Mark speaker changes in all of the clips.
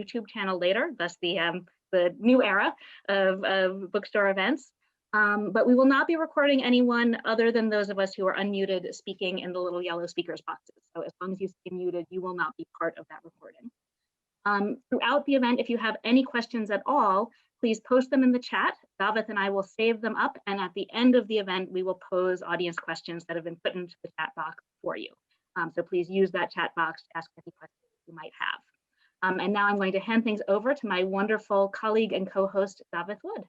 Speaker 1: YouTube channel later, thus the new era of bookstore events. But we will not be recording anyone other than those of us who are unmuted speaking in the little yellow speakers boxes. So as long as you stay muted, you will not be part of that recording. Throughout the event, if you have any questions at all, please post them in the chat. Davith and I will save them up, and at the end of the event, we will pose audience questions that have been put into the chat box for you. So please use that chat box to ask any questions you might have. And now I'm going to hand things over to my wonderful colleague and co-host, Davith Wood.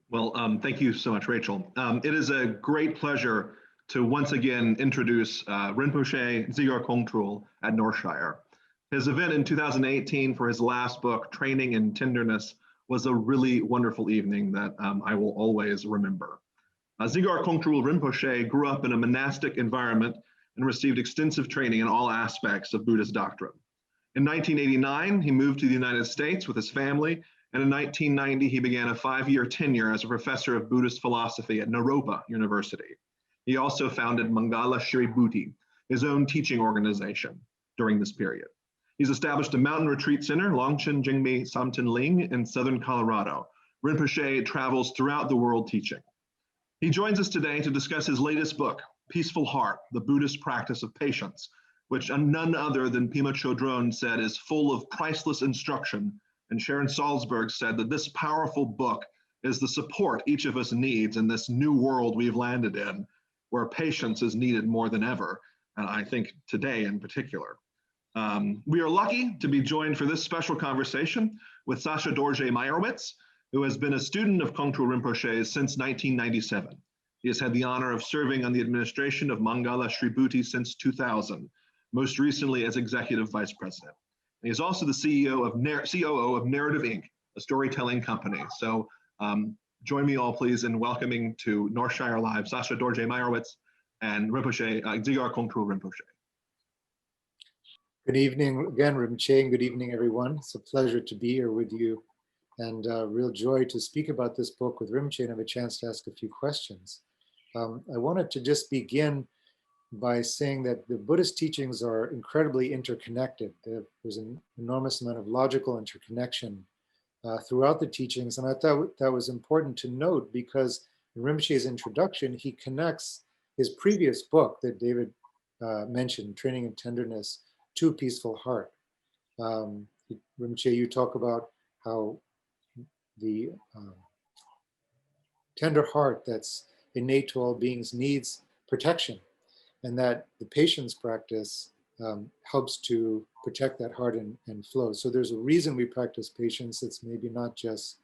Speaker 2: Well, thank you so much, Rachel. It is a great pleasure to once again introduce Rinpoche Dzigar Kongtrul at Northshire. His event in 2018 for his last book, Training in Tenderness, was a really wonderful evening that I will always remember. Dzigar Kongtrul Rinpoche grew up in a monastic environment and received extensive training in all aspects of Buddhist doctrine. In 1989, he moved to the United States with his family, and in 1990, he began a 5-year tenure as a professor of Buddhist philosophy at Naropa University. He also founded Mangala Shri Bhuti, his own teaching organization, during this period. He's established a mountain retreat center, Longchen Jingmi Samten Ling, in southern Colorado. Rinpoche travels throughout the world teaching. He joins us today to discuss his latest book, Peaceful Heart, the Buddhist Practice of Patience, which none other than Pema Chodron said is full of priceless instruction. And Sharon Salzberg said that this powerful book is the support each of us needs in this new world we've landed in, where patience is needed more than ever, and I think today in particular. We are lucky to be joined for this special conversation with Sasha Dorje Meyerowitz, who has been a student of Kongtrul Rinpoche since 1997. He has had the honor of serving on the administration of Mangala Shri Bhuti since 2000, most recently as executive vice president. He is also the COO of Narrative Inc., a storytelling company. So join me all, please, in welcoming to Northshire Live, Sasha Dorje Meyerowitz and Rinpoche, Dzigar Kongtrul Rinpoche.
Speaker 3: Good evening again, Rinpoche, and good evening, everyone. It's a pleasure to be here with you, and real joy to speak about this book with Rinpoche and have a chance to ask a few questions. I wanted to just begin by saying that the Buddhist teachings are incredibly interconnected. There's an enormous amount of logical interconnection throughout the teachings, and I thought that was important to note because in Rinpoche's introduction, he connects his previous book that David mentioned, Training in Tenderness, to Peaceful Heart. Rinpoche, you talk about how the tender heart that's innate to all beings needs protection, and that the patience practice helps to protect that heart and flow. So there's a reason we practice patience. It's maybe not just,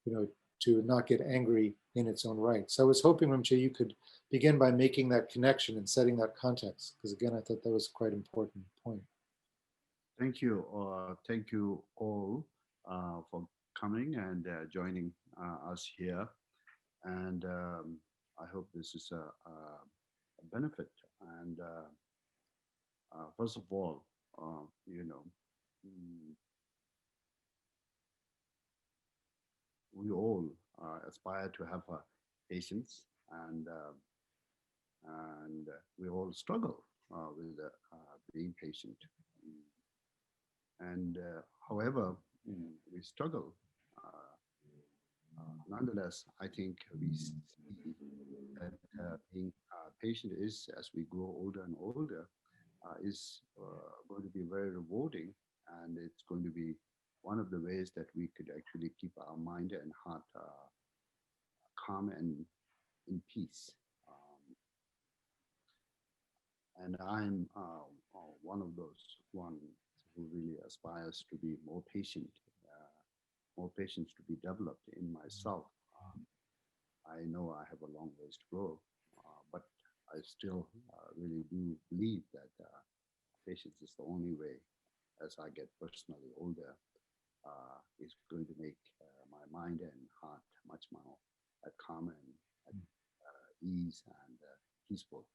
Speaker 3: to not get angry in its own right. So I was hoping, Rinpoche, you could begin by making that connection and setting that context, because again, I thought that was quite an important point.
Speaker 4: Thank you. Thank you all for coming and joining us here. And I hope this is a benefit. And first of all, we all aspire to have patience, and we all struggle with being patient. And however we struggle, nonetheless, I think we see that being patient is, as we grow older and older, is going to be very rewarding, and it's going to be one of the ways that we could actually keep our mind and heart calm and in peace. And I'm one of those ones who really aspires to be more patient, more patience to be developed in myself. I know I have a long ways to go, but I still really do believe that patience is the only way, as I get personally older, is going to make my mind and heart much more calm and at ease and peaceful.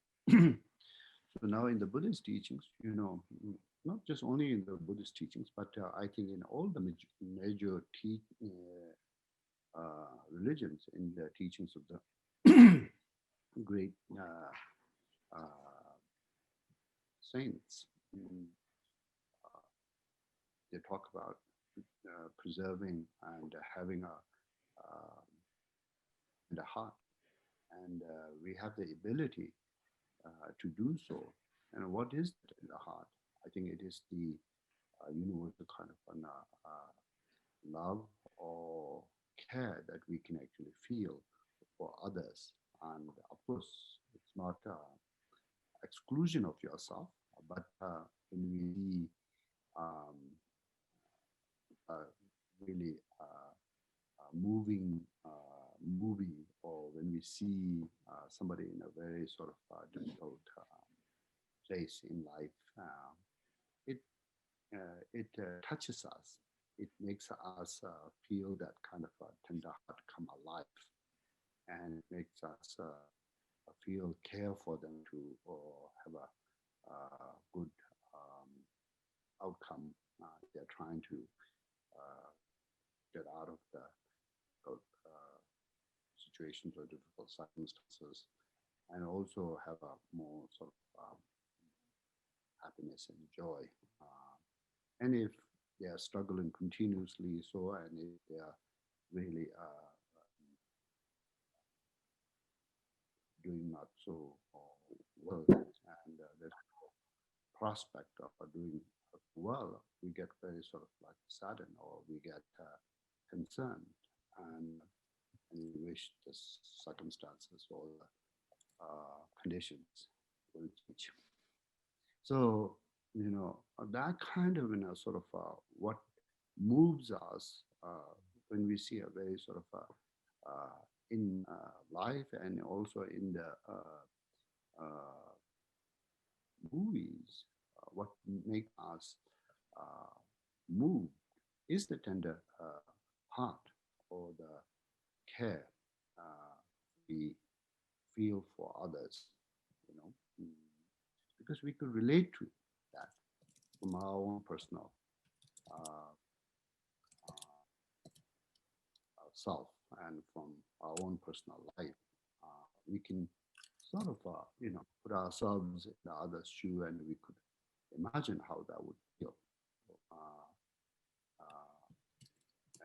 Speaker 4: So now in the Buddhist teachings, not just only in the Buddhist teachings, but I think in all the major religions, in the teachings of the great saints, they talk about preserving and having a heart, and we have the ability to do so. And what is the heart? I think it is the universal kind of an, love or care that we can actually feel for others. And of course, it's not exclusion of yourself, but when we see really moving movie, or when we see somebody in a very sort of difficult place in life, it touches us. It makes us feel that kind of tender heart come alive, and it makes us feel care for them to have a good outcome. They're trying to get out of the situations or difficult circumstances, and also have a more sort of happiness and joy. And if they are struggling continuously, so, and if they are really doing not so well, and there's prospect of doing well, we get very sort of like saddened, or we get concerned, and we wish the circumstances or the conditions will change. So, that kind of, sort of what moves us when we see a very sort of in life, and also in the movies, what make us move is the tender heart, or the care we feel for others, because we could relate to that from our own personal self, and from our own personal life. We can sort of, put ourselves in the other's shoe, and we could imagine how that would feel,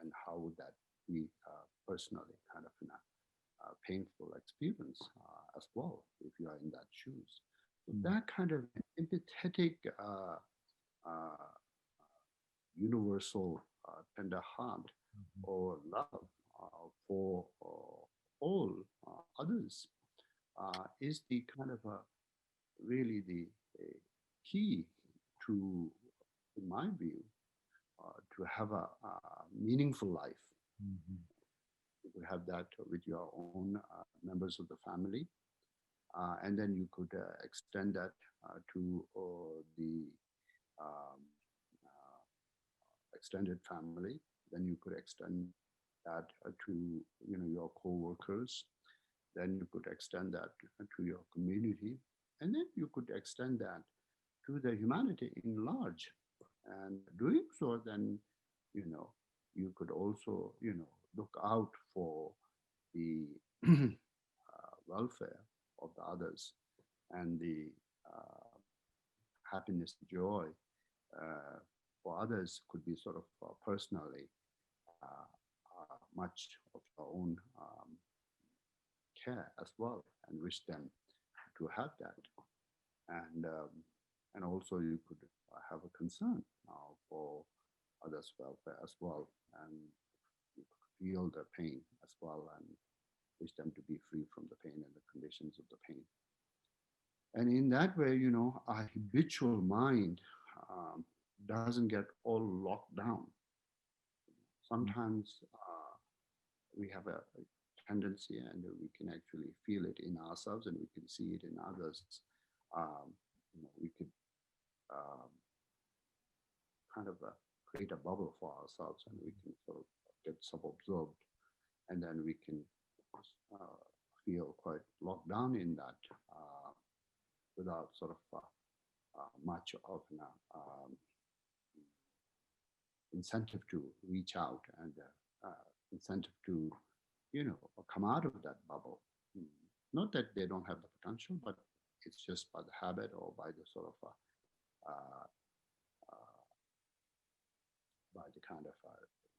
Speaker 4: and how would that be personally kind of in a painful experience as well, if you are in that shoes. So that kind of empathetic, universal tender heart or love for all others is the kind of really the key to, in my view, to have a meaningful life. You could have that with your own members of the family, and then you could extend that to the extended family. Then you could extend that to your co-workers. Then you could extend that to your community, and then you could extend that to the humanity in large. And doing so, then you could also look out for the welfare of the others, and the happiness, joy for others could be sort of personally much of your own care as well, and wish them to have that. And also you could have a concern for others' welfare as well, and you could feel the pain as well, and wish them to be free from the pain and the conditions of the pain. And in that way, our habitual mind doesn't get all locked down. Sometimes we have a tendency, and we can actually feel it in ourselves, and we can see it in others. We could kind of create a bubble for ourselves, and we can sort of get sub-absorbed, and then we can feel quite locked down in that without sort of much of an incentive to reach out, and incentive to come out of that bubble. Not that they don't have the potential, but it's just by the habit, or by the sort of by the kind of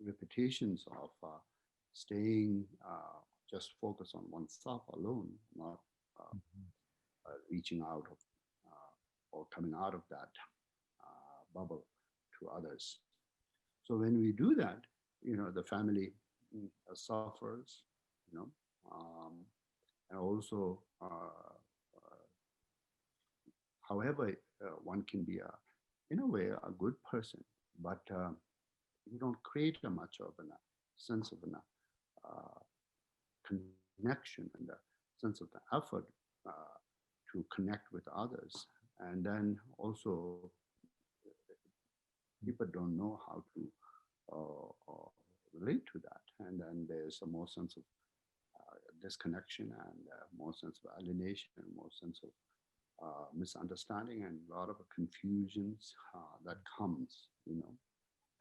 Speaker 4: repetitions of staying just focus on oneself alone, not reaching out of or coming out of that bubble to others. So when we do that, the family suffers, and also, however, one can be in a way, a good person, but you don't create a much of a sense of connection and a sense of the effort to connect with others. And then also, people don't know how to relate to that. And then there's a more sense of disconnection and more sense of alienation and more sense of misunderstanding and a lot of confusions that comes,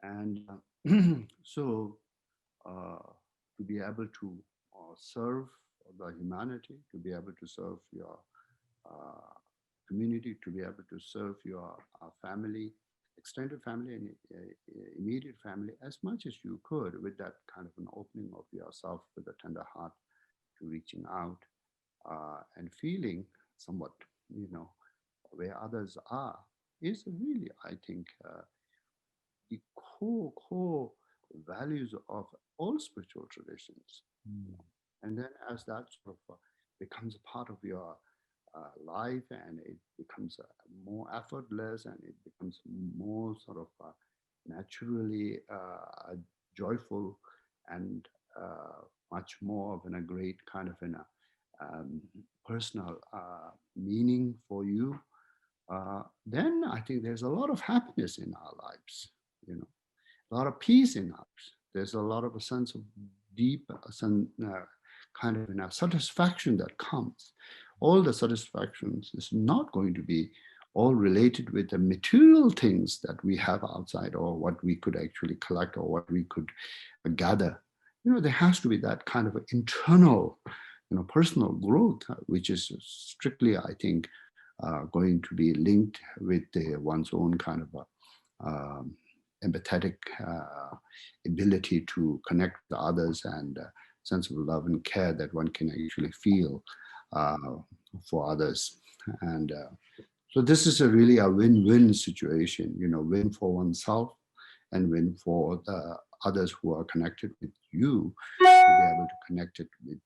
Speaker 4: And so to be able to serve the humanity, to be able to serve your community, to be able to serve your family, extended family and immediate family as much as you could with that kind of an opening of yourself with a tender heart to reaching out and feeling somewhat, where others are is really, I think, the core values of all spiritual traditions. And then as that sort of becomes a part of your life and it becomes more effortless and it becomes more sort of naturally joyful and much more of a great kind of personal meaning for you, then I think there's a lot of happiness in our lives, a lot of peace in us. There's a lot of a sense of deep kind of satisfaction that comes. All the satisfactions is not going to be all related with the material things that we have outside or what we could actually collect or what we could gather. There has to be that kind of internal, personal growth, which is strictly, I think, going to be linked with one's own kind of empathetic ability to connect with others and sense of love and care that one can actually feel for others. And so this is really a win-win situation, win for oneself and win for the others who are connected with you to be able to connect it with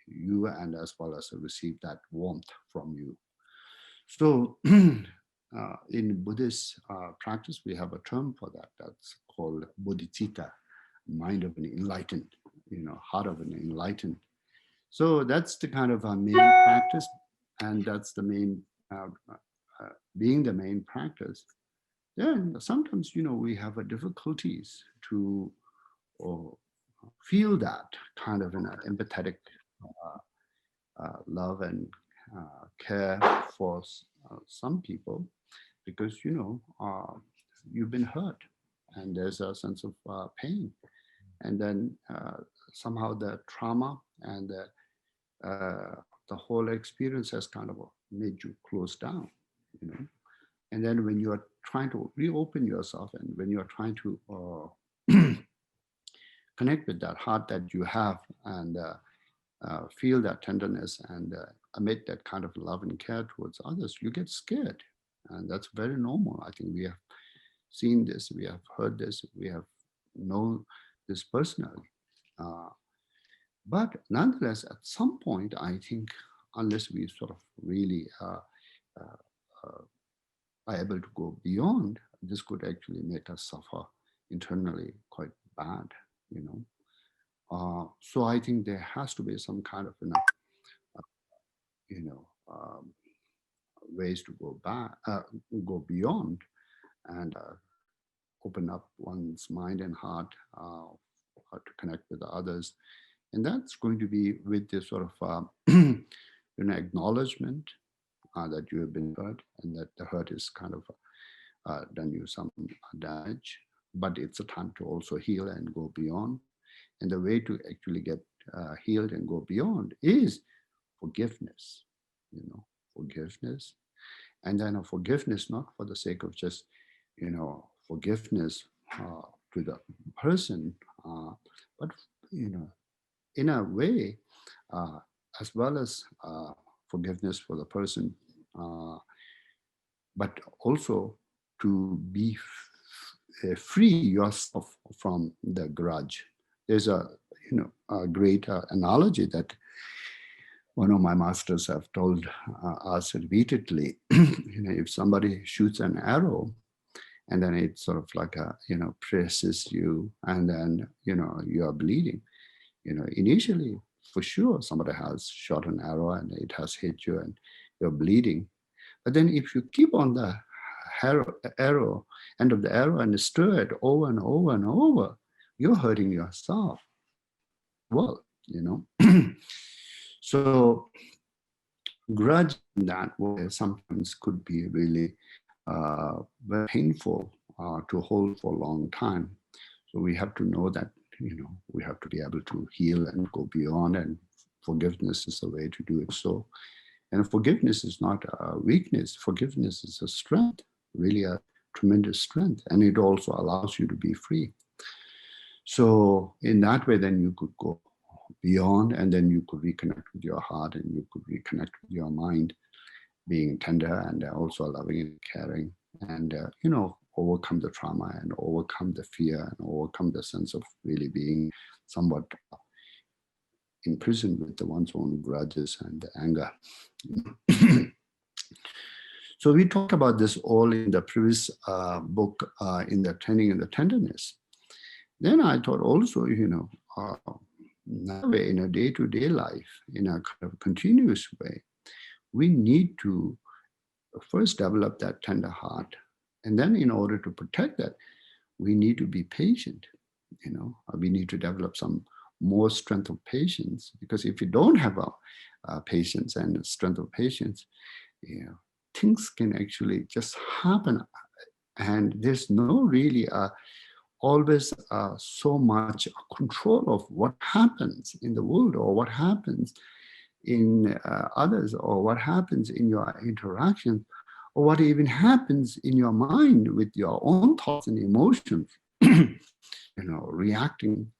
Speaker 4: you and as well as receive that warmth from you. So in Buddhist practice, we have a term for that. That's called bodhicitta, mind of an enlightened, heart of an enlightened. So that's the kind of main practice, and that's the main, being the main practice. Then sometimes, we have difficulties to feel that kind of an empathetic love and care for some people because, you've been hurt and there's a sense of pain. And then somehow the trauma and the whole experience has kind of made you close down, And then when you are trying to reopen yourself and when you are trying to connect with that heart that you have and feel that tenderness and emit that kind of love and care towards others, you get scared. And that's very normal. I think we have seen this, we have heard this, we have known this personally. But nonetheless, at some point, I think, unless we sort of really are able to go beyond, this could actually make us suffer internally quite bad, So I think there has to be some kind of, ways to go back, go beyond, and open up one's mind and heart to connect with others. And that's going to be with this sort of acknowledgement that you have been hurt and that the hurt is kind of done you some damage, but it's a time to also heal and go beyond. And the way to actually get healed and go beyond is forgiveness, forgiveness. And then a forgiveness, not for the sake of just, forgiveness to the person, but in a way, as well as forgiveness for the person, but also to be free yourself from the grudge. There's a great analogy that one of my masters have told us repeatedly. If somebody shoots an arrow and then it sort of like presses you, and then you are bleeding. Initially, for sure, somebody has shot an arrow and it has hit you and you're bleeding. But then if you keep on the arrow, end of the arrow, and stir it over and over and over, you're hurting yourself. Well, So grudge in that way sometimes could be really very painful to hold for a long time. So we have to know that, we have to be able to heal and go beyond, and forgiveness is the way to do it. So, and forgiveness is not a weakness. Forgiveness is a strength, really a tremendous strength. And it also allows you to be free. So in that way, then you could go beyond, and then you could reconnect with your heart, and you could reconnect with your mind, being tender and also loving and caring, and overcome the trauma and overcome the fear and overcome the sense of really being somewhat imprisoned with one's own grudges and the anger. So we talked about this all in the previous book, in the Training in the Tenderness. Then I thought also, now in a day-to-day life, in a kind of continuous way, we need to first develop that tender heart. And then in order to protect that, we need to be patient. We need to develop some more strength of patience, because if you don't have a patience and strength of patience, things can actually just happen. And there's no really always so much control of what happens in the world, or what happens in others, or what happens in your interaction, or what even happens in your mind with your own thoughts and emotions, reacting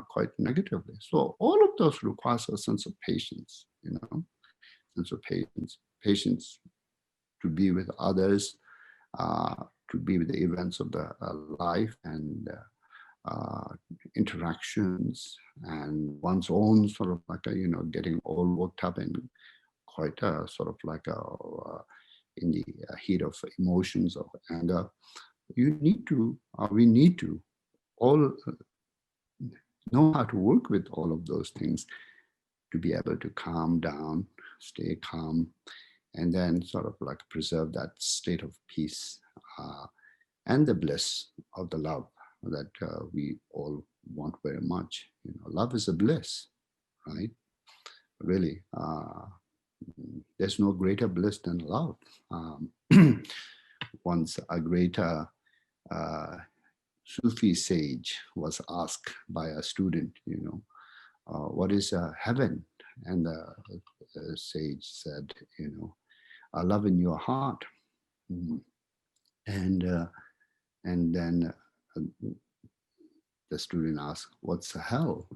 Speaker 4: quite negatively. So all of those requires a sense of patience, sense of patience to be with others, to be with the events of the life and interactions, and one's own sort of like getting all worked up and quite sort of like in the heat of emotions of anger. We need to all know how to work with all of those things to be able to calm down, stay calm, and then sort of like preserve that state of peace and the bliss of the love that we all want very much. Love is a bliss, right? Really, there's no greater bliss than love. Once a great Sufi sage was asked by a student, what is heaven? And the sage said, a love in your heart. And then the student asked, what's hell?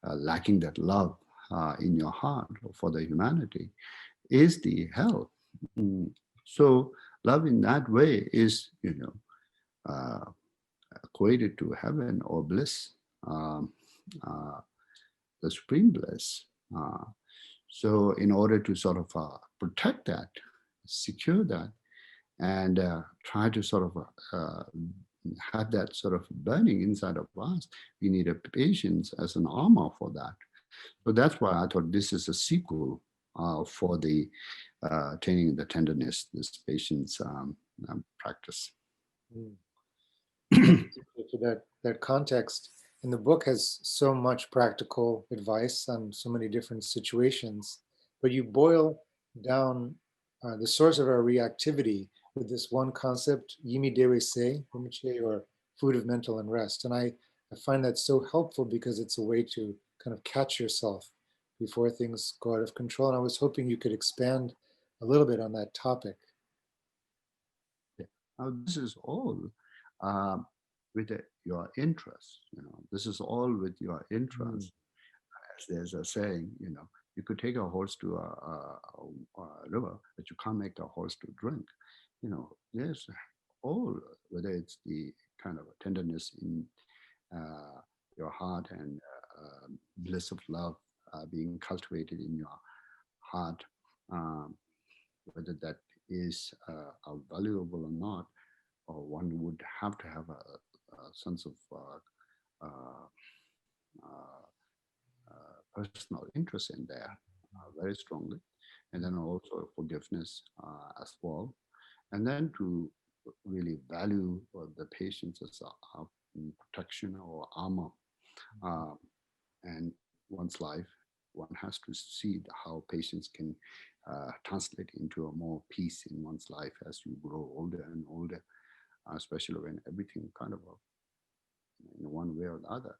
Speaker 4: Lacking that love in your heart for the humanity is the hell. So love in that way is, equated to heaven or bliss, the supreme bliss. So in order to sort of protect that, secure that, and try to sort of have that sort of burning inside of us, we need a patience as an armor for that. So that's why I thought this is a sequel for the Training in the Tenderness, this patience practice.
Speaker 3: For that context, and the book has so much practical advice on so many different situations, but you boil down the source of our reactivity with this one concept, Yimi Dewe Se, or food of mental unrest. And I find that so helpful because it's a way to kind of catch yourself before things go out of control. And I was hoping you could expand a little bit on that topic.
Speaker 4: This is all with your interest. This is all with your interest. As there's a saying, you could take a horse to a river, but you can't make a horse to drink. There's all, whether it's the kind of tenderness in your heart and bliss of love being cultivated in your heart, whether that is valuable or not, or one would have to have a sense of personal interest in there very strongly, and then also forgiveness as well, and then to really value the patience as a protection or armor, and one's life. One has to see how patience can translate into a more peace in one's life as you grow older and older, especially when everything kind of, in one way or the other,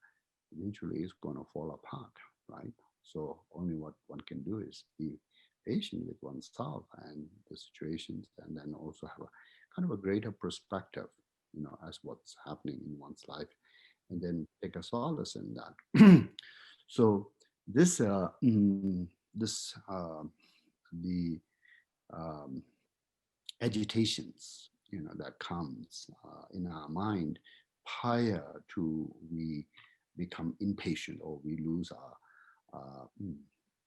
Speaker 4: eventually is going to fall apart, right? So only what one can do is be patient with oneself and the situations, and then also have a kind of a greater perspective, as what's happening in one's life, and then take a solace in that. So this, the agitations, that comes in our mind prior to we become impatient or we lose our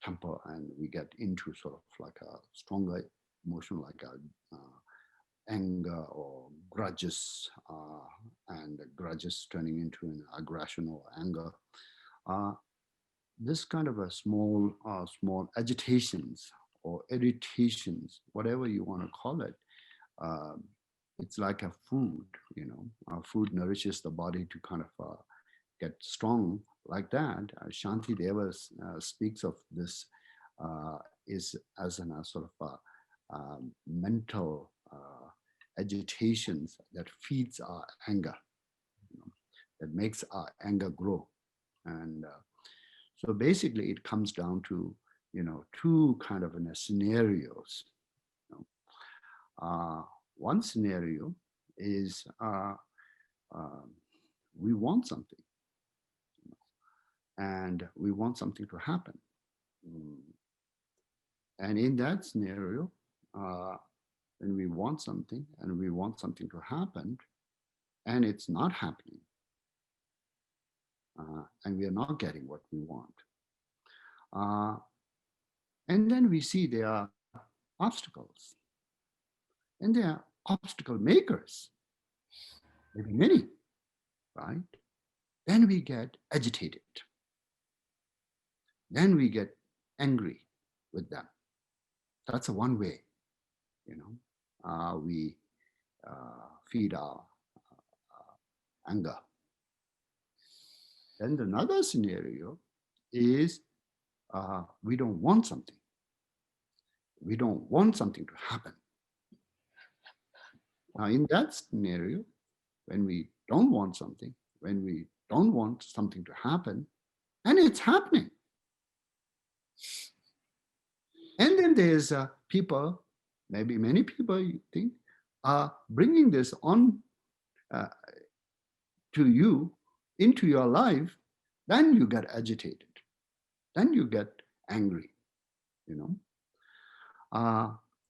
Speaker 4: temper and we get into sort of like a stronger emotion, like anger or grudges, and grudges turning into an aggression or anger. This kind of a small agitations or irritations, whatever you want to call it, it's like a food. Our food nourishes the body to kind of get strong like that. Shanti Deva speaks of this is as a sort of mental agitations that feeds our anger, that makes our anger grow. And so basically it comes down to, two kind of scenarios. One scenario is we want something, and we want something to happen. And in that scenario, when we want something and we want something to happen, and it's not happening, and we are not getting what we want. And then we see there are obstacles, and there are obstacle makers, maybe many, right? Then we get agitated. Then we get angry with them. That's a one way, we feed our anger. Then another scenario is we don't want something. We don't want something to happen. Now, in that scenario, when we don't want something, when we don't want something to happen, and it's happening. And then there's people, maybe many people, you think, are bringing this on to you, into your life, then you get agitated. Then you get angry,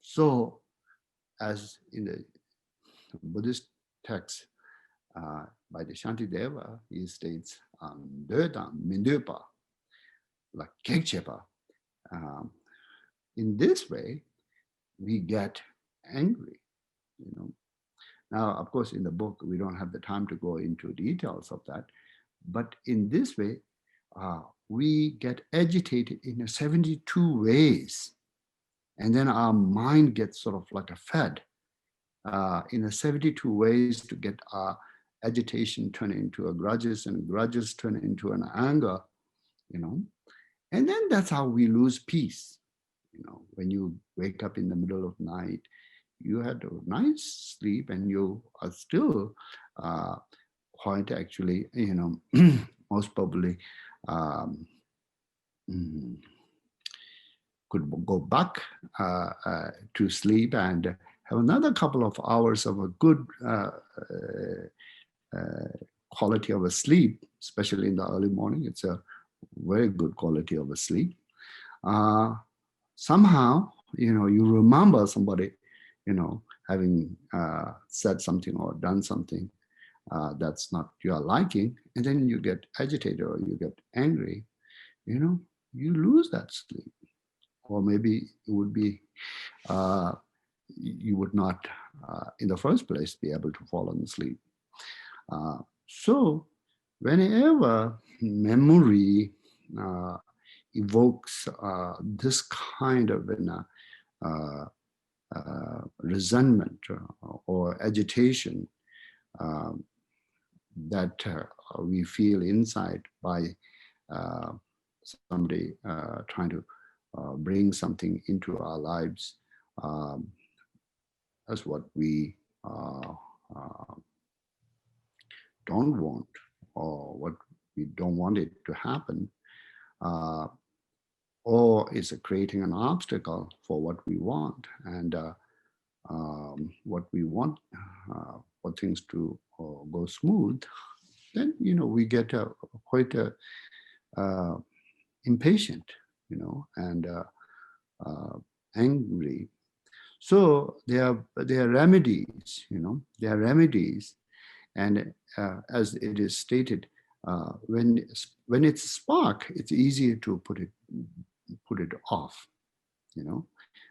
Speaker 4: So as in the Buddhist text by the Shantideva, he states, Mindupa, like Kekchepa. In this way, we get angry, Now, of course, in the book, we don't have the time to go into details of that. But in this way, we get agitated in 72 ways. And then our mind gets sort of like a fed in 72 ways to get our agitation turn into a grudges, and grudges turn into an anger, And then that's how we lose peace. When you wake up in the middle of the night, you had a nice sleep and you are still quite actually, most probably could go back to sleep and have another couple of hours of a good quality of a sleep, especially in the early morning. It's a very good quality of a sleep. Somehow, you remember somebody, having said something or done something that's not your liking, and then you get agitated or you get angry, you lose that sleep. Or maybe it would be, you would not, in the first place, be able to fall asleep. So whenever memory evokes this kind of resentment or agitation that we feel inside by somebody trying to bring something into our lives, that's what we don't want, or what we don't want it to happen, or is creating an obstacle for what we want. And what we want for things to go smooth, then we get quite impatient, and angry. So there are remedies, there are remedies, and as it is stated, when it's spark, it's easier to put it off,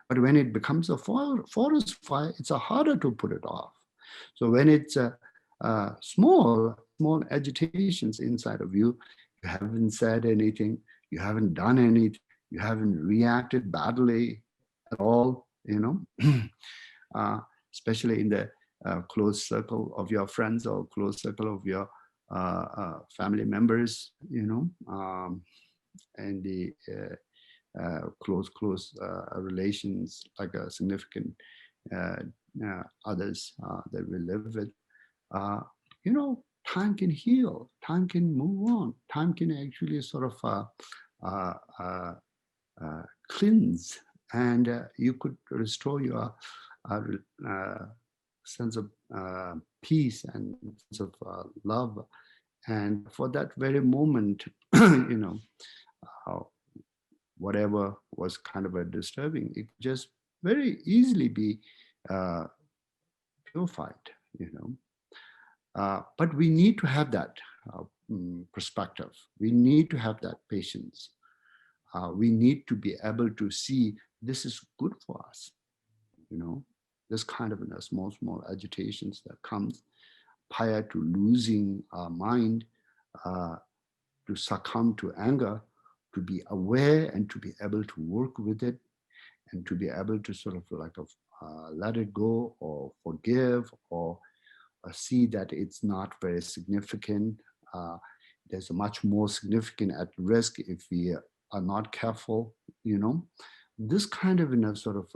Speaker 4: But when it becomes a forest fire, it's harder to put it off. So when it's small agitations inside of you, you haven't said anything, you haven't done anything, you haven't reacted badly at all, especially in the close circle of your friends or close circle of your family members, and the close relations, like a significant others that we live with. Time can heal, time can move on, time can actually sort of cleanse, and you could restore your sense of peace and sense of love. And for that very moment, whatever was kind of a disturbing, it just very easily be purified, but we need to have that perspective. We need to have that patience. We need to be able to see this is good for us, this kind of small agitations that comes prior to losing our mind, to succumb to anger, to be aware and to be able to work with it, and to be able to sort of let it go or forgive, or see that it's not very significant. There's a much more significant at risk if we are not careful, This kind of sort of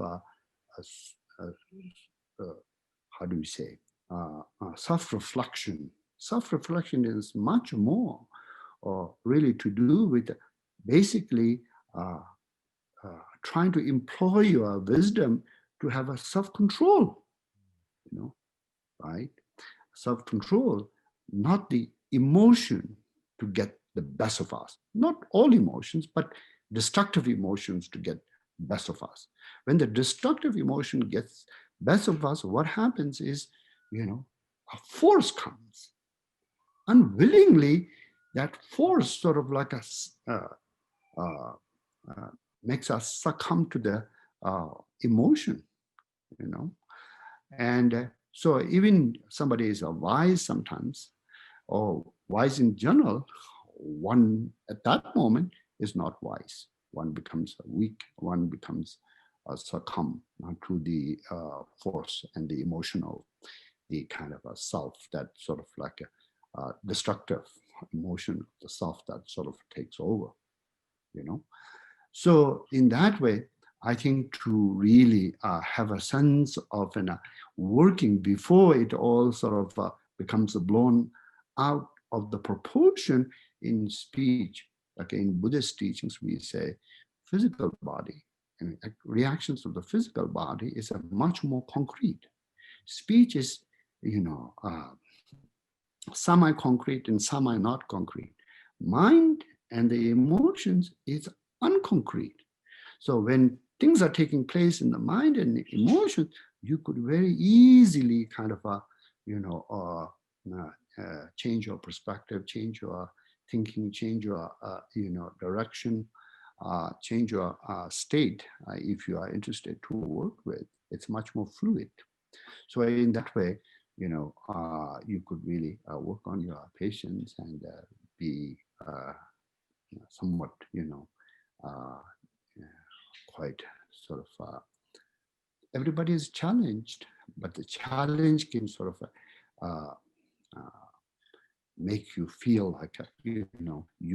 Speaker 4: how do we say, self-reflection. Self-reflection is much more really to do with basically trying to employ your wisdom to have a self-control, right? Self-control, not the emotion to get the best of us. Not all emotions, but destructive emotions to get best of us. When the destructive emotion gets best of us, what happens is, a force comes. Unwillingly, that force sort of like makes us succumb to the emotion, And so even somebody is wise sometimes, or wise in general, one at that moment is not wise. One becomes weak, one becomes succumb to the force and the emotional, the kind of a self that sort of like a destructive emotion, the self that sort of takes over, So in that way, I think to really have a sense of working before it all sort of becomes blown out of the proportion in speech. Like in Buddhist teachings, we say physical body and reactions of the physical body is a much more concrete. Speech is, some are concrete and some are not concrete. Mind and the emotions is unconcrete. So when things are taking place in the mind and the emotions, you could very easily kind of, change your perspective, change your thinking, change your, direction, change your state if you are interested to work with. It's much more fluid. So in that way, you could really work on your patience and be somewhat, uh, quite sort of, everybody is challenged, but the challenge can sort of make you feel like, you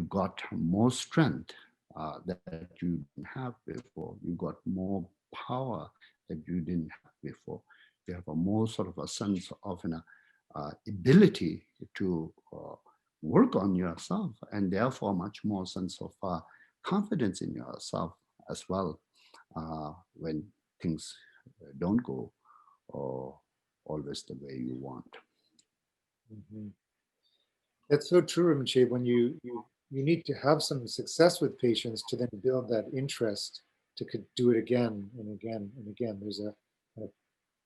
Speaker 4: got more strength that you didn't have before. You got more power that you didn't have before. You have a more sort of a sense of an ability to work on yourself, and therefore much more sense of confidence in yourself as well when things don't go always the way you want.
Speaker 3: Mhm. That's so true, Rinpoche. When you need to have some success with patience to then build that interest to do it again and again and again. There's a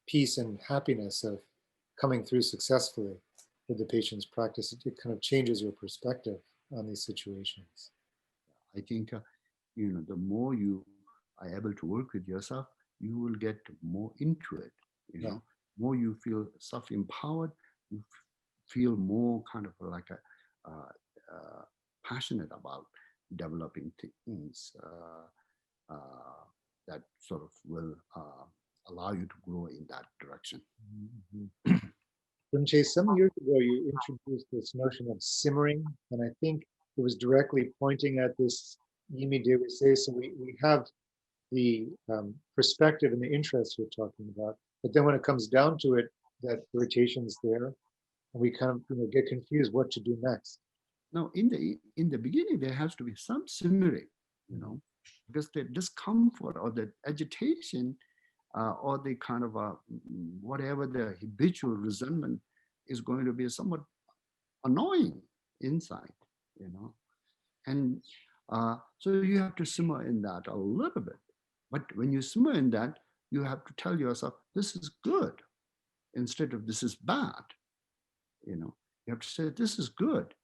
Speaker 3: peace and happiness of coming through successfully with the patience practice. It kind of changes your perspective on these situations.
Speaker 4: I think, the more you are able to work with yourself, you will get more into it.
Speaker 3: Yeah.
Speaker 4: More you feel self-empowered, you feel more kind of like passionate about developing things that sort of will allow you to grow in that direction.
Speaker 3: Rinpoche, some years ago, you introduced this notion of simmering, and I think it was directly pointing at this Yimi de Wise. So we have the perspective and the interest you're talking about, but then when it comes down to it, that irritation's there, and we kind of get confused what to do next.
Speaker 4: Now, in the beginning, there has to be some simmering, because the discomfort or the agitation or the kind of whatever the habitual resentment is going to be somewhat annoying inside, and so you have to simmer in that a little bit. But when you simmer in that, you have to tell yourself, this is good, instead of this is bad. You have to say, this is good.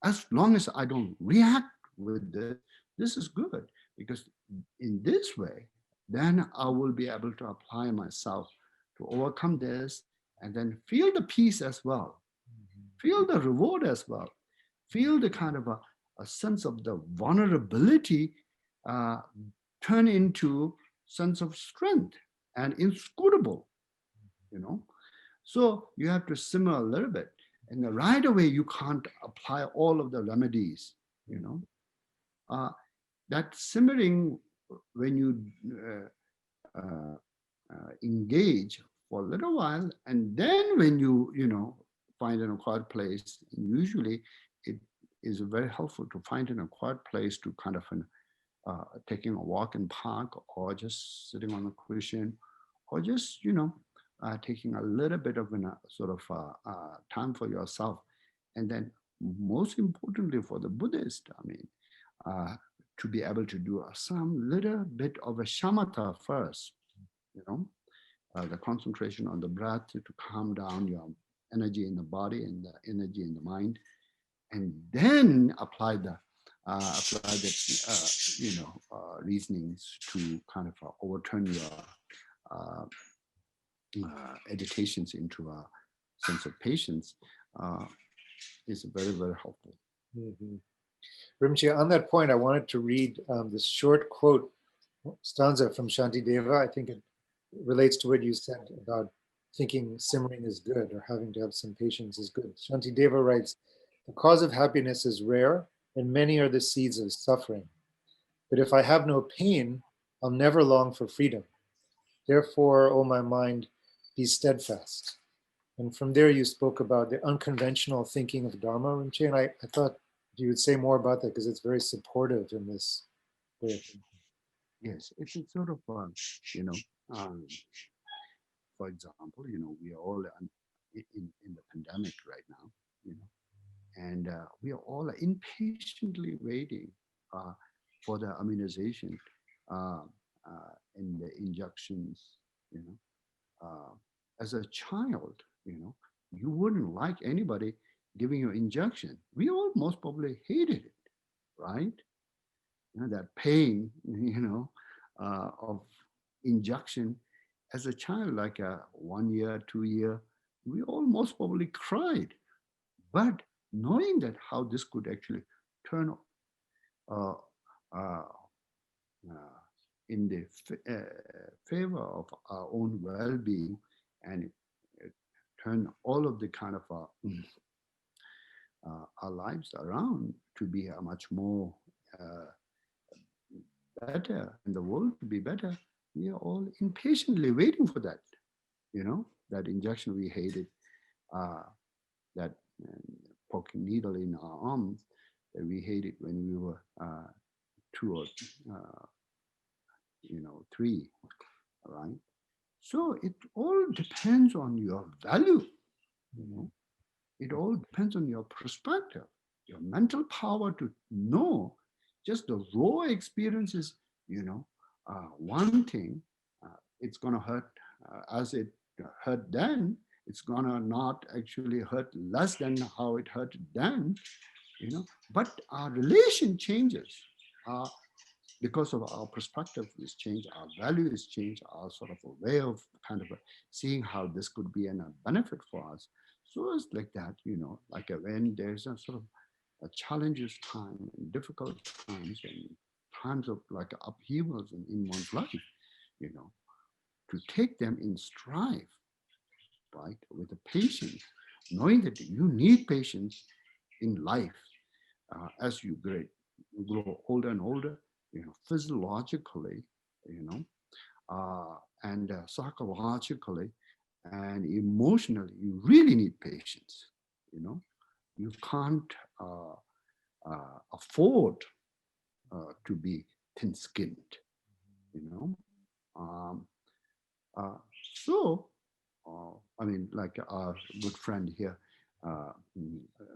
Speaker 4: As long as I don't react with this is good, because in this way, then I will be able to apply myself to overcome this and then feel the peace as well, feel the reward as well, feel the kind of a sense of the vulnerability turn into sense of strength and inscrutable, So you have to simmer a little bit. And right away, you can't apply all of the remedies, that simmering, when you engage for a little while, and then when you find an quiet place, usually it is very helpful to find in a quiet place to kind of taking a walk in park, or just sitting on a cushion, or just taking a little bit of a sort of time for yourself. And then most importantly for the Buddhist, to be able to do some little bit of a shamatha first, the concentration on the breath to calm down your energy in the body and the energy in the mind, and then apply the reasonings to kind of overturn your agitations into a sense of patience is very, very helpful.
Speaker 3: Mm-hmm. Rinpoche, on that point, I wanted to read this short quote, stanza from Shantideva. I think it relates to what you said about thinking simmering is good, or having to have some patience is good. Shantideva writes, "The cause of happiness is rare, and many are the seeds of suffering. But if I have no pain, I'll never long for freedom. Therefore, O my mind, be steadfast." And from there, you spoke about the unconventional thinking of Dharma, Rinpoche, and I thought you would say more about that, because it's very supportive in this way of thinking.
Speaker 4: Yes, it's a sort of, for example, we are all in the pandemic right now, and we are all impatiently waiting for the immunization and the injections. As a child, you wouldn't like anybody giving you injection. We all most probably hated it, right? That pain, of injection. As a child, like a 1 year, 2 year, we all most probably cried. But knowing that how this could actually turn in the favor of our own well-being and turn all of the kind of our lives around to be a much more better, and the world to be better, we are all impatiently waiting for that, that injection we hated, that poking needle in our arms that we hated when we were 2 or 3, right? So it all depends on your value, It all depends on your perspective, your mental power to know. Just the raw experiences, one thing, it's going to hurt as it hurt then. It's going to not actually hurt less than how it hurt then, But our relation changes because of our perspective is changed, our value is changed, our sort of a way of kind of seeing how this could be a benefit for us. So it's like that, like when there's a sort of a challenges time and difficult times and times of like upheavals in one's life, to take them in strive, right, with the patience, knowing that you need patience in life as you grow older and older, physiologically, and psychologically and emotionally, you really need patience. You can't afford to be thin-skinned. So, I mean, like our good friend here,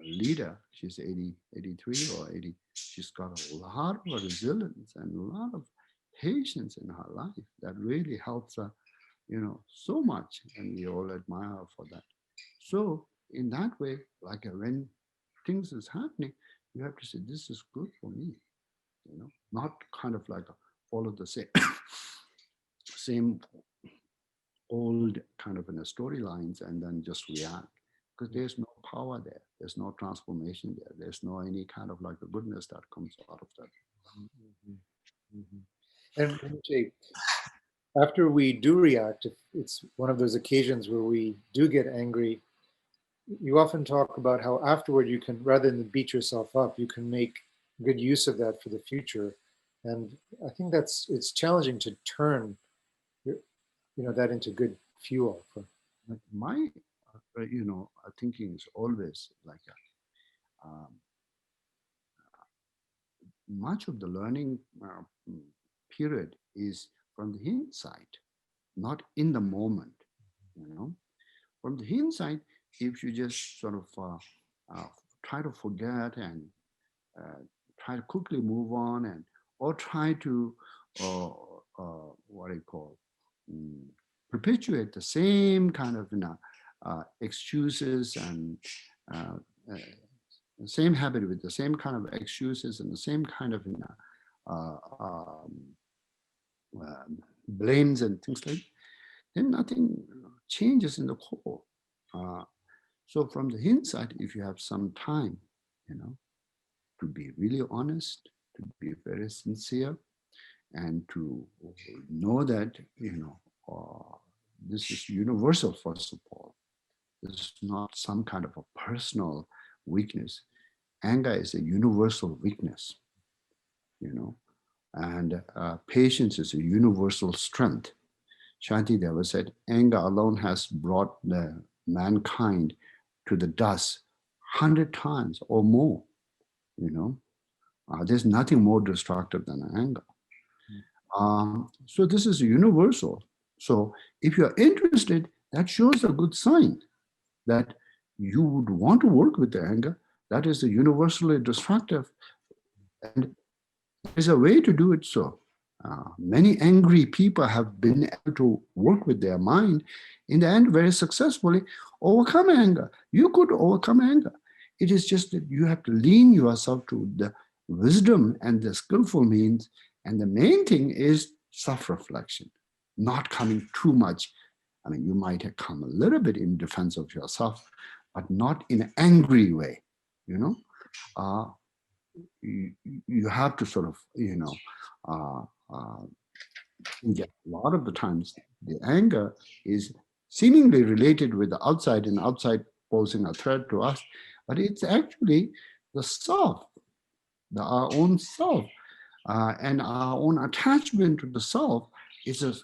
Speaker 4: Lida, she's 83 or 80. She's got a lot of resilience and a lot of patience in her life that really helps her, so much, and we all admire her for that. So in that way, like when things is happening, you have to say, this is good for me, not kind of like follow the same old kind of storylines and then just react, because there's no power there, there's no transformation there, there's no any kind of like a goodness that comes out of that.
Speaker 3: And Jake, after we do react, if it's one of those occasions where we do get angry, you often talk about how afterward you can, rather than beat yourself up, you can make good use of that for the future. And I think it's challenging to turn that into good fuel.
Speaker 4: My thinking is always like much of the learning period is from the inside, not in the moment. From the inside, if you just sort of try to forget and try to quickly move on, and or try to perpetuate the same kind of excuses and the same habit with the same kind of excuses and the same kind of blames and things like that, then nothing changes in the core. So from the inside, if you have some time, to be really honest, to be very sincere, and to know that, this is universal, first of all. This is not some kind of a personal weakness. Anger is a universal weakness, and patience is a universal strength. Shantideva said, anger alone has brought the mankind to the dust 100 times or more. There's nothing more destructive than anger. So this is universal. So if you're interested, that shows a good sign. that you would want to work with the anger that is universally destructive. And there's a way to do it so. Many angry people have been able to work with their mind in the end very successfully, overcome anger. You could overcome anger. It is just that you have to lean yourself to the wisdom and the skillful means. And the main thing is self-reflection, not coming too much. I mean, you might have come a little bit in defense of yourself, but not in an angry way, you know. You have to sort of, get a lot of the times the anger is seemingly related with the outside and outside posing a threat to us, but it's actually the self, our own self, and our own attachment to the self is a,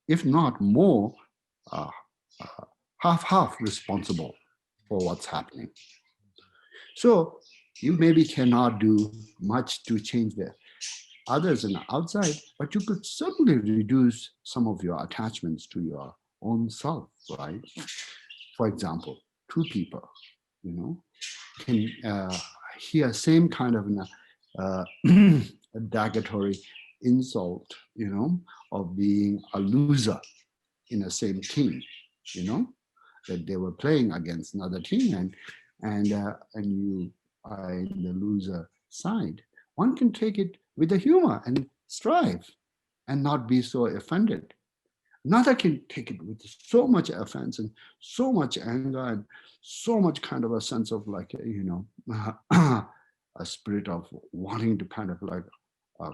Speaker 4: if not more, uh, half responsible for what's happening. So you maybe cannot do much to change the others on the outside, but you could certainly reduce some of your attachments to your own self, right? For example, two people, can hear same kind of a derogatory insult, of being a loser in the same team, that they were playing against another team, and you are in the loser side. One can take it with the humor and strive and not be so offended. Another can take it with so much offense and so much anger and so much kind of a sense of like, a spirit of wanting to kind of like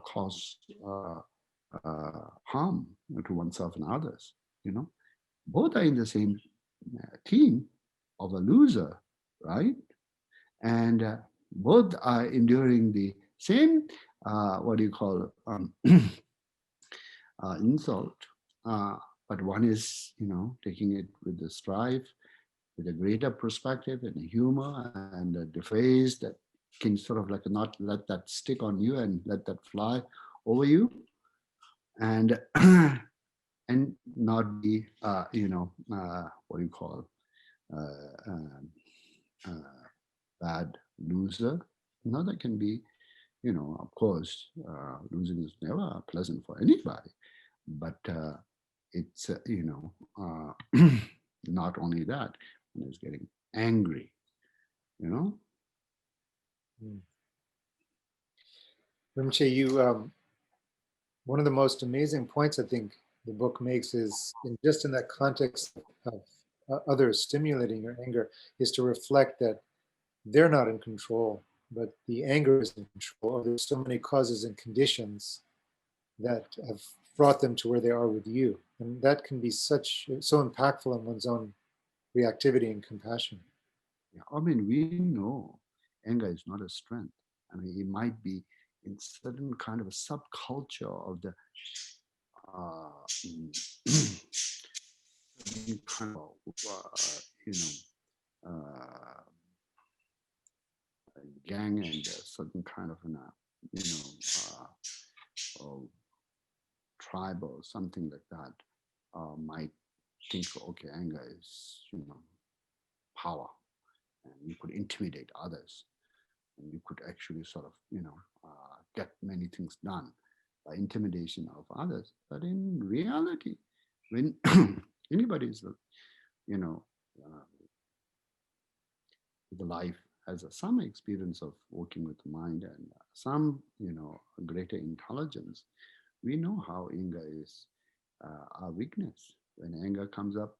Speaker 4: cause harm to oneself and others, Both are in the same team of a loser, right? And both are enduring the same, insult. But one is, taking it with the strive, with a greater perspective and humor and a deface that can sort of like not let that stick on you and let that fly over you. And and not be, bad loser. Another can be, of course, losing is never pleasant for anybody, but it's, not only that, when it's getting angry,
Speaker 3: Rinpoche, you, one of the most amazing points I think the book makes is just in that context of others stimulating your anger is to reflect that they're not in control, but the anger is in control. There's so many causes and conditions that have brought them to where they are with you. And that can be so impactful in one's own reactivity and compassion.
Speaker 4: Yeah, I mean, we know anger is not a strength. I mean, it might be in certain kind of a subculture of the kind of, gang and certain kind of tribe or something like that might think, okay, anger is, power, and you could intimidate others, and you could actually sort of, get many things done by intimidation of others. But in reality, when anybody's, the life has some experience of working with the mind and some, greater intelligence, we know how anger is our weakness. When anger comes up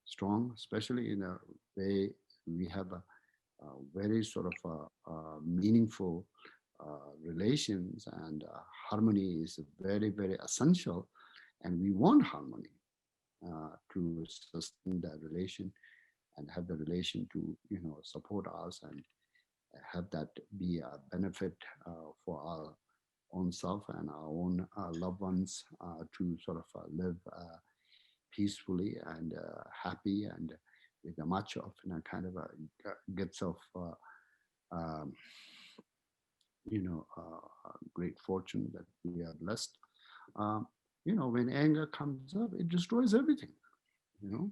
Speaker 4: strong, especially in a way we have a very sort of meaningful relations, and harmony is very, very essential, and we want harmony to sustain that relation and have the relation to, support us and have that be a benefit for our own self and our own loved ones to sort of live peacefully and happy and with a much of kind of a gets of great fortune that we are blessed. When anger comes up, it destroys everything. you know,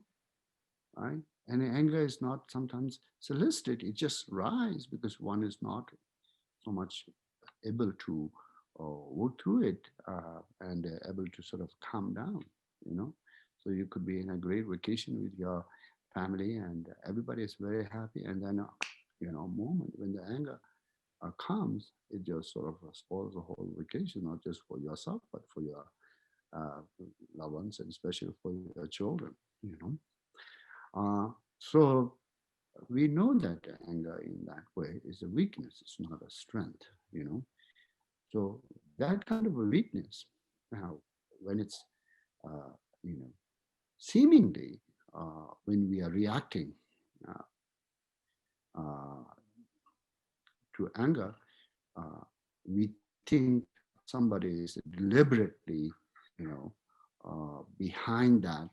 Speaker 4: right? And anger is not sometimes solicited, it just rise because one is not so much able to work through it and able to sort of calm down, you know. So you could be in a great vacation with your family and everybody is very happy, and then you know, moment when the anger comes, it just sort of spoils the whole vacation, not just for yourself but for your uh, loved ones, and especially for your children, you know. So we know that anger in that way is a weakness, it's not a strength, you know. So that kind of a weakness, now, when it's, you know, seemingly when we are reacting uh, uh, to anger, we think somebody is deliberately, you know, behind that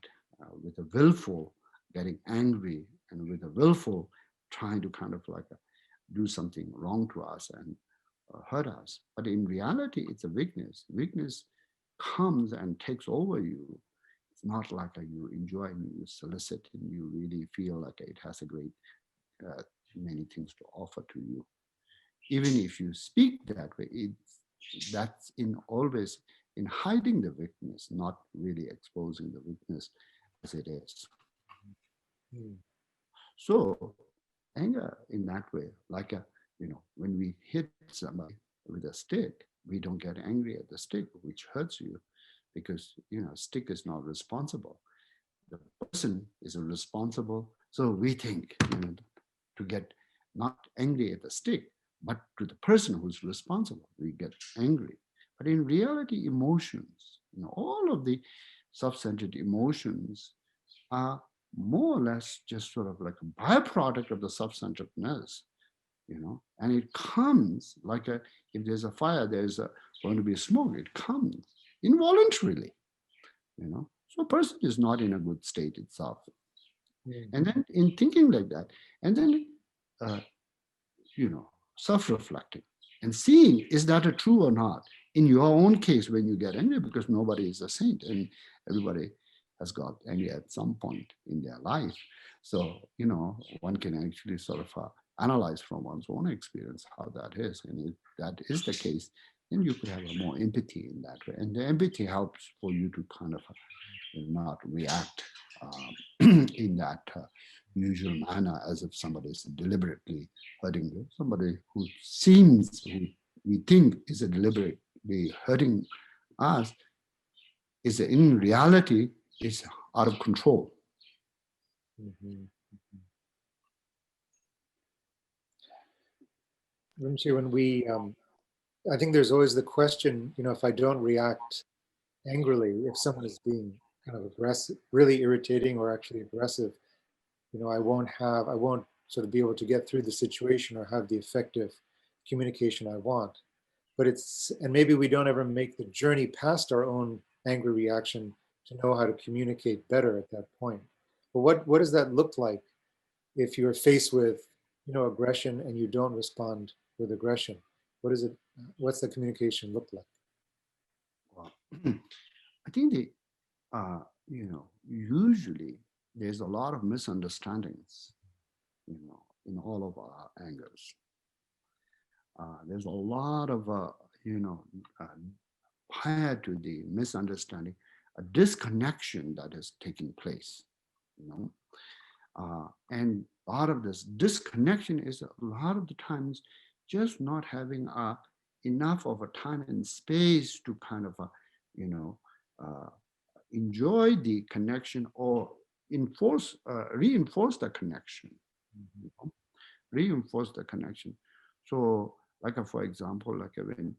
Speaker 4: with a willful getting angry and with a willful trying to kind of like do something wrong to us and hurt us. But in reality, it's a weakness. Weakness comes and takes over you. It's not like you enjoy and you solicit and you really feel like it has a great many things to offer to you. Even if you speak that way, that's in always in hiding the weakness, not really exposing the weakness as it is.
Speaker 3: Mm.
Speaker 4: So anger in that way, like you know, when we hit somebody with a stick, we don't get angry at the stick, which hurts you, because you know, stick is not responsible. The person is responsible. So we think, you know, to get not angry at the stick, but to the person who's responsible, we get angry. But in reality, emotions, you know, all of the self-centered emotions are more or less just sort of like a byproduct of the self-centeredness, you know, and it comes like a, if there's a fire, going to be smoke, it comes involuntarily, you know. So a person is not in a good state itself.
Speaker 3: Mm.
Speaker 4: And then in thinking like that, and then, uh, you know, self-reflecting and seeing, is that a true or not? In your own case, when you get angry, because nobody is a saint and everybody has got angry at some point in their life. So, you know, one can actually sort of analyze from one's own experience how that is. And if that is the case, then you could have a more empathy in that way. And the empathy helps for you to kind of not react in that usual manner as if somebody is deliberately hurting you. Somebody who seems, who we think is deliberately hurting us, is in reality is out of control.
Speaker 3: Mhm. Rinpoche, when we, I think there's always the question, you know, if I don't react angrily, if someone is being kind of aggressive, really irritating or actually aggressive, you know, I won't sort of be able to get through the situation or have the effective communication I want. But and maybe we don't ever make the journey past our own angry reaction to know how to communicate better at that point. But what does that look like if you're faced with, you know, aggression and you don't respond with aggression? What's the communication look like?
Speaker 4: Well, I think you know, usually there's a lot of misunderstandings, you know, in all of our angers. There's a lot of, you know, uh, prior to the misunderstanding, a disconnection that is taking place, you know. And a lot of this disconnection is a lot of the times just not having enough of a time and space to kind of, you know, uh, enjoy the connection or reinforce the connection, you know, reinforce the connection. So, like for example, like when,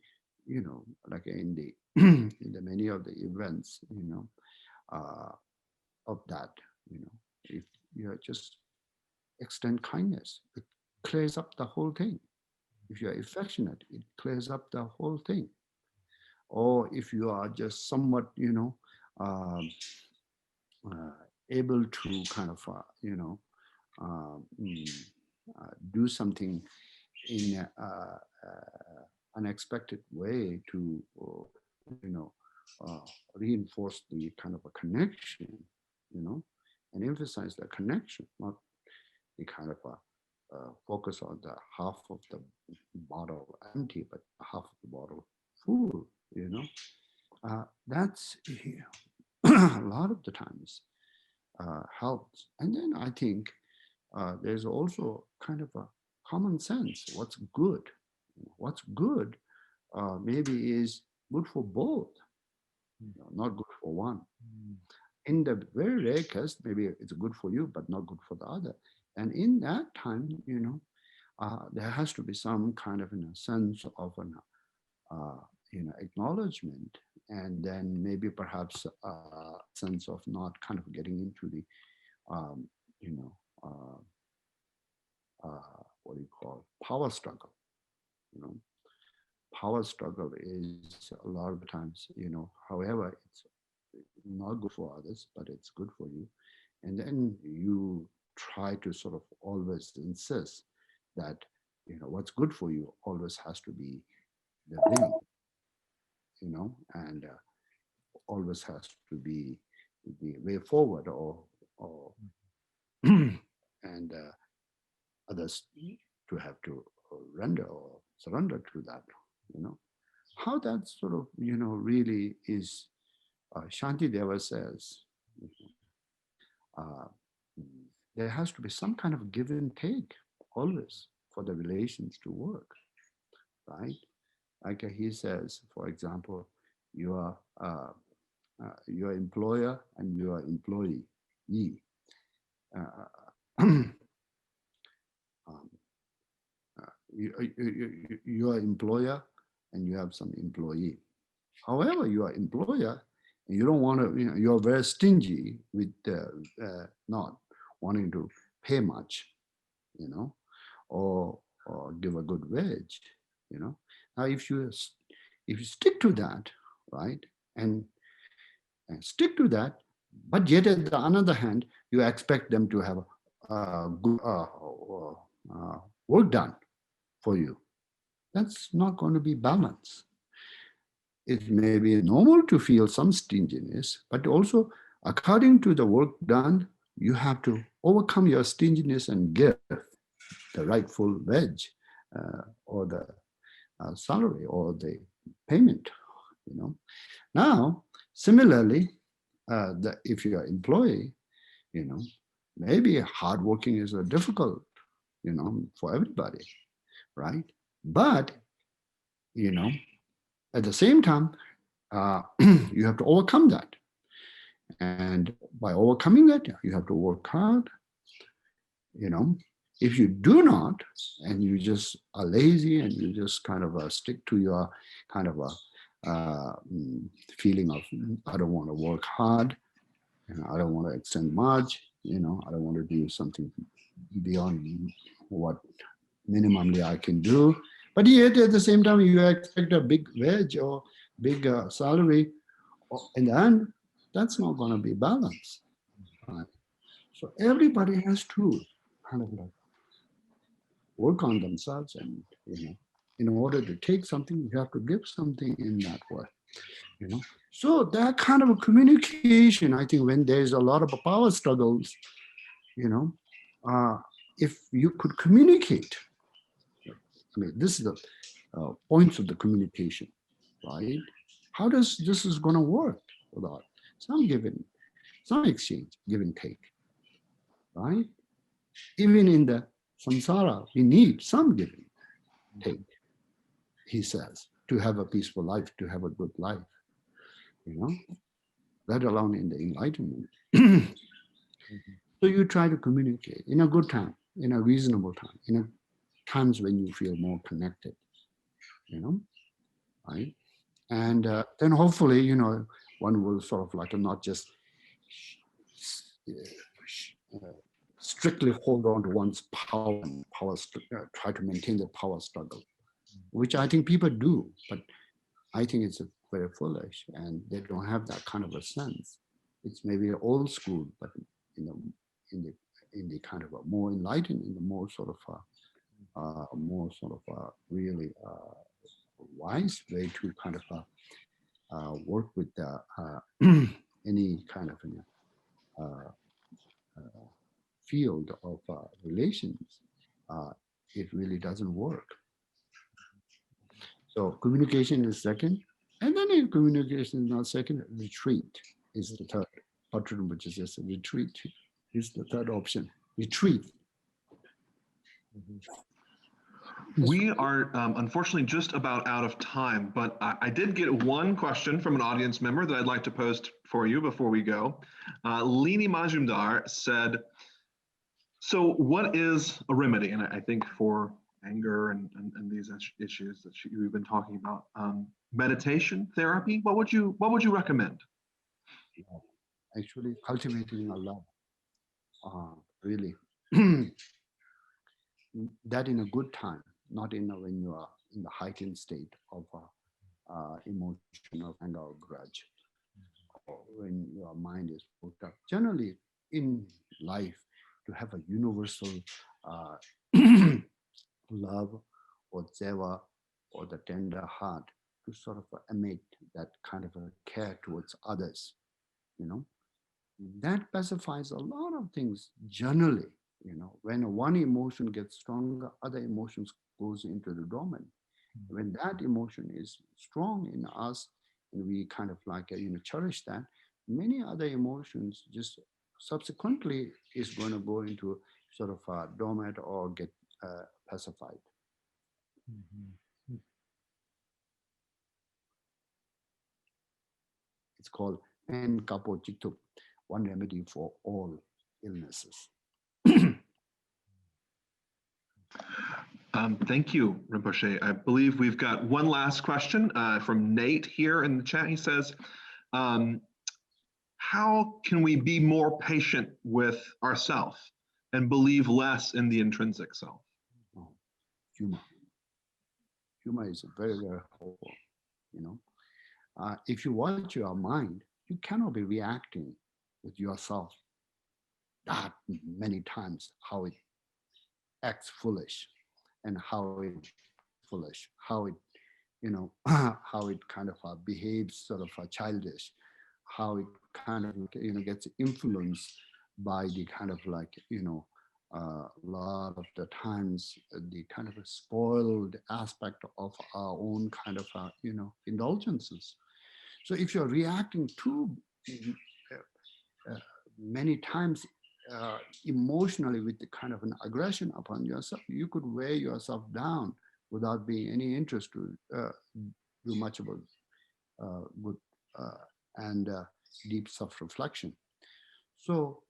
Speaker 4: you know, like in the in the many of the events, you know, of that, you know, if you just extend kindness, it clears up the whole thing. If you're affectionate, it clears up the whole thing. Or if you are just somewhat, you know, um, uh, able to kind of, you know, do something in unexpected way to, you know, reinforce the kind of a connection, you know, and emphasize the connection, not the kind of focus on the half of the bottle empty, but half of the bottle full, you know. That's a lot of the times helps. And then I think there's also kind of a common sense. What's good? What's good maybe is good for both, not good for one. In the very rare case, maybe it's good for you, but not good for the other. And in that time, you know, there has to be some kind of sense of an, you know, acknowledgement, and then maybe perhaps a sense of not kind of getting into the, you know, what do you call power struggle, you know. Power struggle is a lot of times, you know, however, it's not good for others, but it's good for you. And then you try to sort of always insist that, you know, what's good for you always has to be the winning, you know, and always has to be the way forward, or and others to have to render or surrender to that, you know. How that sort of, you know, really is, Shantideva says, there has to be some kind of give and take always for the relations to work, right? Like he says, for example, your employer and your employee. Your employer and you have some employee. However, your employer, you don't want to, you know, you're very stingy with not wanting to pay much, you know, or give a good wage, you know. Now, if you stick to that, right, and stick to that, but yet on the other hand, you expect them to have good work done for you. That's not going to be balanced. It may be normal to feel some stinginess, but also according to the work done, you have to overcome your stinginess and give the rightful wage or the salary or the payment, you know. Now, similarly, if you're an employee, you know, maybe hardworking is difficult, you know, for everybody, right? But, you know, at the same time, you have to overcome that. And by overcoming that, you have to work hard, you know. If you do not, and you just are lazy and you just kind of stick to your kind of a feeling of, I don't want to work hard, you know, I don't want to extend much, you know, I don't want to do something beyond what minimally I can do. But yet at the same time, you expect a big wage or big salary. In the end, that's not going to be balanced. Right? So everybody has to kind of like work on themselves, and, you know, in order to take something, you have to give something in that way, you know. So that kind of a communication, I think, when there's a lot of power struggles, you know, if you could communicate, I mean, this is the points of the communication, right? How does this is going to work without some exchange, give and take, right? Even in the samsara, we need some give and take, he says, to have a peaceful life, to have a good life, you know, let alone in the enlightenment. So you try to communicate in a good time, in a reasonable time, in a times when you feel more connected, you know, right? And then hopefully, you know, one will sort of like not just strictly hold on to one's power and try to maintain the power struggle, which I think people do, but I think it's very foolish, and they don't have that kind of a sense. It's maybe old school, but in the kind of a more enlightened, in the more sort of really wise way to kind of work with any kind of field of relations, it really doesn't work. So communication is second, and then if communication is not second, retreat is the third. Which is just a retreat is the third option. Retreat.
Speaker 2: We are unfortunately just about out of time, but I did get one question from an audience member that I'd like to post for you before we go. Lini Majumdar said, so what is a remedy? And I think for anger and these issues that you've been talking about, meditation, therapy, what would you recommend?
Speaker 4: Actually, cultivating a love, really. That in a good time, not in when you are in the heightened state of emotion of anger or grudge, or when your mind is worked up. Generally, in life, to have a universal love or seva or the tender heart to sort of emit that kind of a care towards others, that pacifies a lot of things generally. When one emotion gets stronger, other emotions goes into the dormant. When that emotion is strong in us and we kind of like cherish that, many other emotions just subsequently is going to go into sort of dormant or get pacified. It's called Pen Kapo Chituk, one remedy for all illnesses.
Speaker 2: Thank you, Rinpoche. I believe we've got one last question from Nate here in the chat. He says, how can we be more patient with ourselves and believe less in the intrinsic self?
Speaker 4: Humor. Humor is very, very helpful. If you watch your mind, you cannot be reacting with yourself that many times how it acts foolish and how it how it how it kind of behaves sort of childish, how it kind of gets influenced by the kind of a lot of the times the kind of a spoiled aspect of our own kind of indulgences. So if you're reacting too many times emotionally with the kind of an aggression upon yourself, you could wear yourself down without being any interest to do much about good and deep self-reflection. So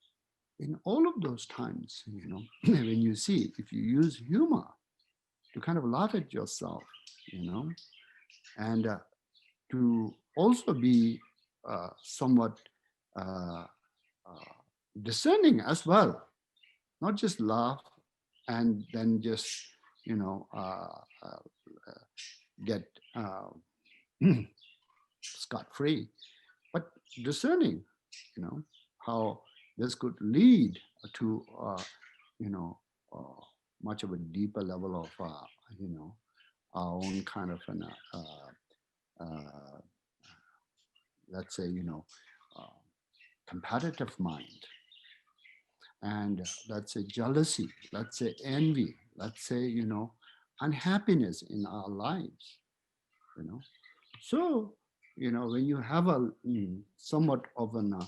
Speaker 4: in all of those times, when you see, if you use humor to kind of laugh at yourself, and to also be somewhat discerning as well, not just laugh and then just get scot-free, but discerning how this could lead to much of a deeper level of our own kind of an let's say competitive mind, and let's say jealousy, let's say envy, let's say unhappiness in our lives, so when you have a somewhat of an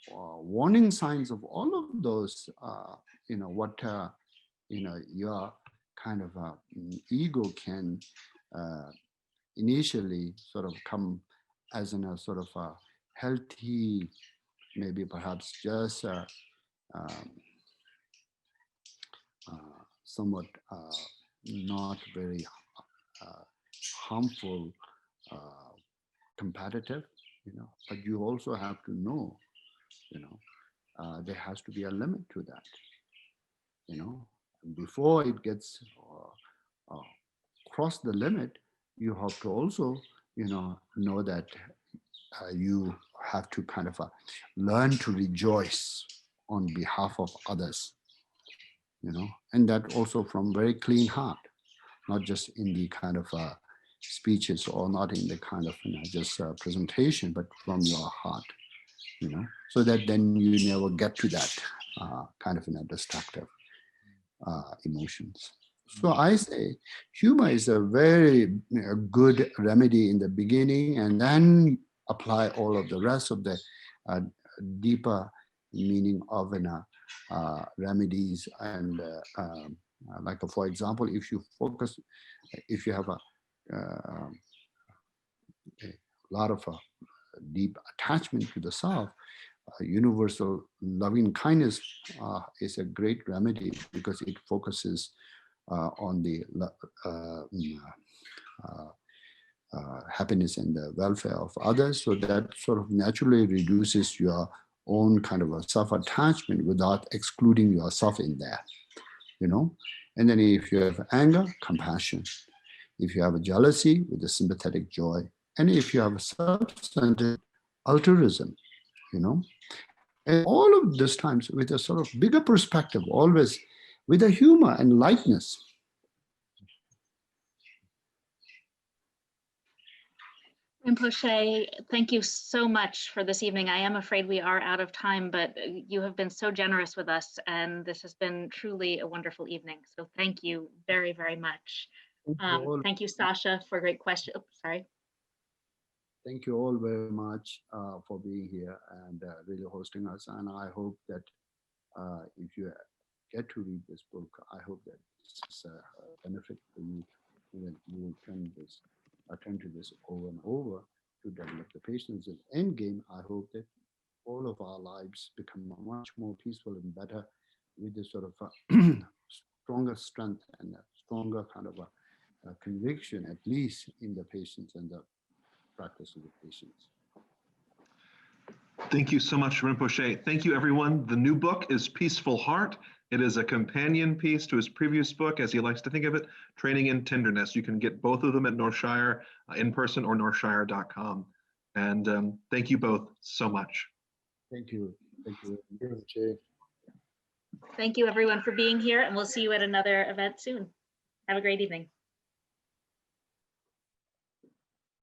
Speaker 4: warning signs of all of those what your kind of ego can initially sort of come as in a sort of a healthy, maybe perhaps just somewhat not very harmful competitive, but you also have to know, there has to be a limit to that, before it gets cross the limit, you have to also, know that you have to kind of learn to rejoice on behalf of others, and that also from very clean heart, not just in the kind of speeches or not in the kind of just presentation, but from your heart, so that then you never get to that kind of destructive emotions. So I say humor is a very good remedy in the beginning, and then apply all of the rest of the deeper meaning of remedies. And like for example, if you focus, if you have a lot of deep attachment to the self, universal loving kindness is a great remedy, because it focuses on the happiness and the welfare of others. So that sort of naturally reduces your own kind of a self-attachment without excluding yourself in there, And then if you have anger, compassion. If you have a jealousy, with a sympathetic joy. And if you have a self-centered altruism, And all of these times with a sort of bigger perspective, always with a humor and lightness.
Speaker 1: Rinpoche, thank you so much for this evening. I am afraid we are out of time, but you have been so generous with us, and this has been truly a wonderful evening. So thank you very, very much. Thank you, Sasha, for a great question. Oh, sorry.
Speaker 4: Thank you all very much for being here and really hosting us. And I hope that if you get to read this book, I hope that it's a benefit for you, that you will attend to this over and over to develop the patience. And end game, I hope that all of our lives become much more peaceful and better, with this sort of stronger strength and a stronger kind of a conviction, at least in the patience and the practice of the patience.
Speaker 2: Thank you so much, Rinpoche. Thank you, everyone. The new book is Peaceful Heart. It is a companion piece to his previous book, as he likes to think of it, Training in Tenderness. You can get both of them at Northshire in person or northshire.com. And thank you both so much.
Speaker 4: Thank you. Thank you.
Speaker 1: Thank you, everyone, for being here, and we'll see you at another event soon. Have a great evening.